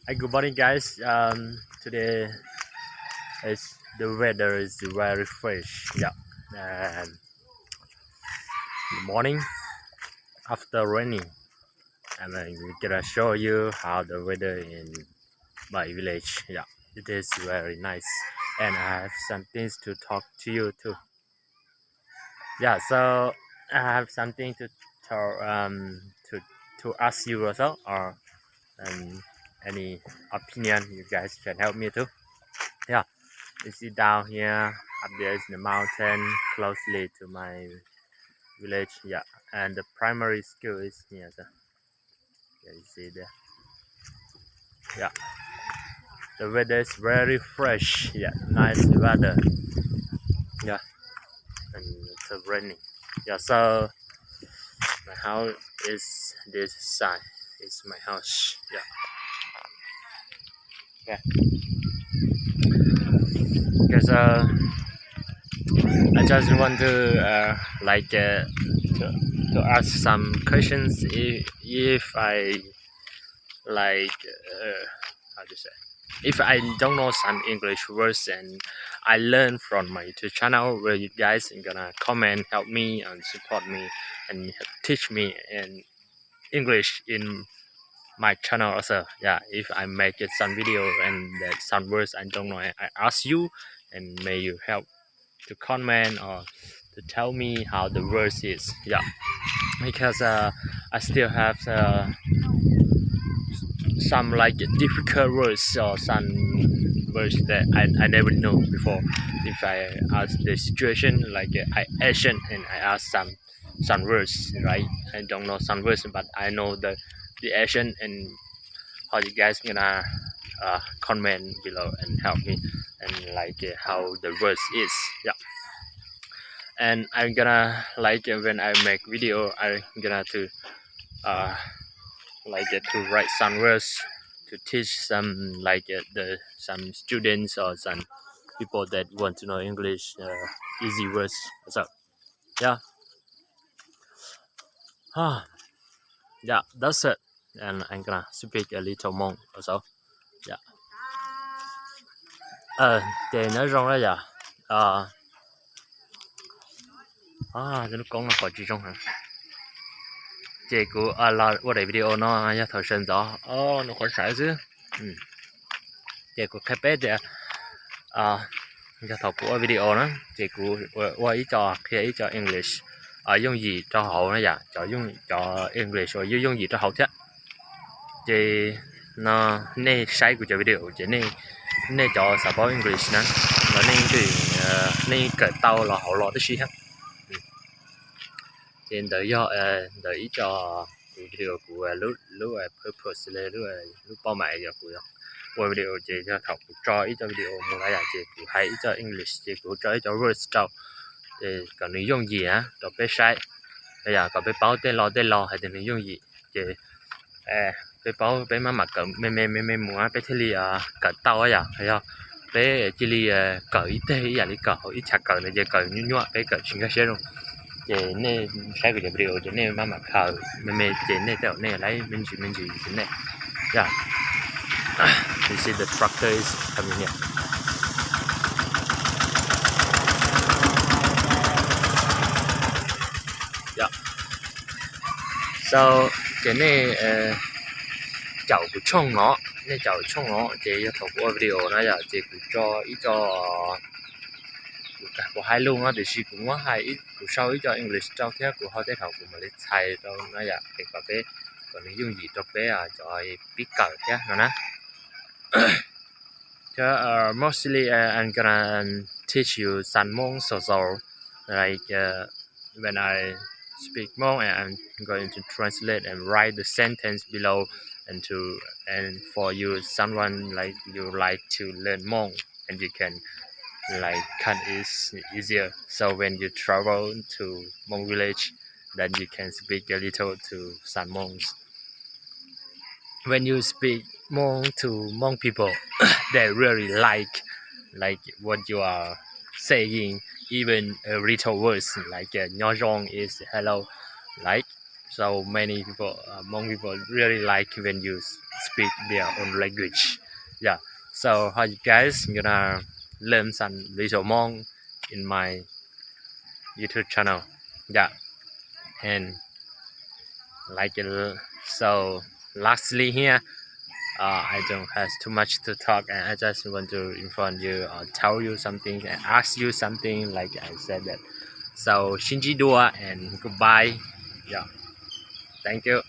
Hi, good morning, guys. Today is the weather is very fresh. Yeah, and the morning after raining, and I'm gonna show you how the weather in my village. Yeah, it is very nice, and I have some things to talk to you too. Yeah, so I have something to tell to ask you also, or um, any opinion you guys can help me too. Yeah. You see down here, up there is the mountain closely to my village. Yeah, and the primary school is here. So yeah, you see there. Yeah, the weather is very fresh. Yeah, nice weather. Yeah, and it's raining. Yeah, so my house is this side. It's my house. Yeah, yeah. Because I just want to to ask some questions if I like how to say if I don't know some English words and I learn from my YouTube channel where you guys are gonna comment, help me and support me and teach me in English in my channel also. Yeah, if I make it some video and that some words I don't know, I ask you and may you help to comment or to tell me how the words is. Yeah, because I still have some like difficult words or some words that I never know before. If I ask the situation like I action and I ask some words, right? I don't know some words, but I know the action and how you guys gonna comment below and help me and how the words is. Yeah, and I'm gonna when I make video, I'm gonna to uh to write some words to teach some the some students or some people that want to know English easy words. So yeah, yeah, that's it. And I'm gonna speak a little more also. Yeah. Để nói rong đó giờ. Nó con nó khỏi chỉ trong hả? Chị của là ở đây video nó ya thở sân gió. Nó khỏi sải chứ. Chị của khai bé để cho thầu của video đó chị của qua ý cho khi ý cho English dùng gì cho hậu nó dạ cho English rồi dùng gì cho hậu thế chị nó nên sai của cho video chị nên cho sao báo English nè nó nên cởi tàu là hậu lọt cái gì hết chị đợi ý cho video của lúc purpose lúc bao mày giờ của qua video chị cho học cho ít cho video một cái chị cũng hay cho English chị cũng cho cho words cho thì còn nội dung gì á cho bé sai bây giờ còn bé báo tên lo hay thì nội dung gì chị bé báo bé mà mặc cỡ mê muốn bé thì cỡ tao á thấy không bé chỉ cỡ ít thế giờ đi cỡ ít chặt cỡ này giờ cỡ nhua bé cỡ chính cái luôn chị nên sai của video chị nên mà mặc cỡ mê chị nên theo nên lấy mình chỉ thế này yeah. You see the tractor is coming here. Yeah. So cái này cháu của chồng nó, nên cháu chồng nó chỉ thầu của video nó giờ chỉ cũng cho ít cho của hai luôn á, thì chỉ cũng có hai ít của sau ít cho English trong thế của họ thế thầu của mình xài đâu nó giờ cái cà phê còn nội dung gì cho bé cho biết cỡ thế nó mostly I'm gonna teach you some Hmong so when I speak Hmong and I'm going to translate and write the sentence below and for you someone like you like to learn Hmong and you can cut is easier so when you travel to Hmong village then you can speak a little to some Hmongs. When you speak Hmong to Hmong people, they really like what you are saying. Even little words like "nyojong" is hello. Like so many people, Hmong people really like when you speak their own language. Yeah, so how you guys gonna learn some little more in my YouTube channel. Yeah, and like so lastly here, I don't have too much to talk, and I just want to inform you or tell you something and ask you something like I said that. So Shinji Dua and goodbye. Yeah, thank you.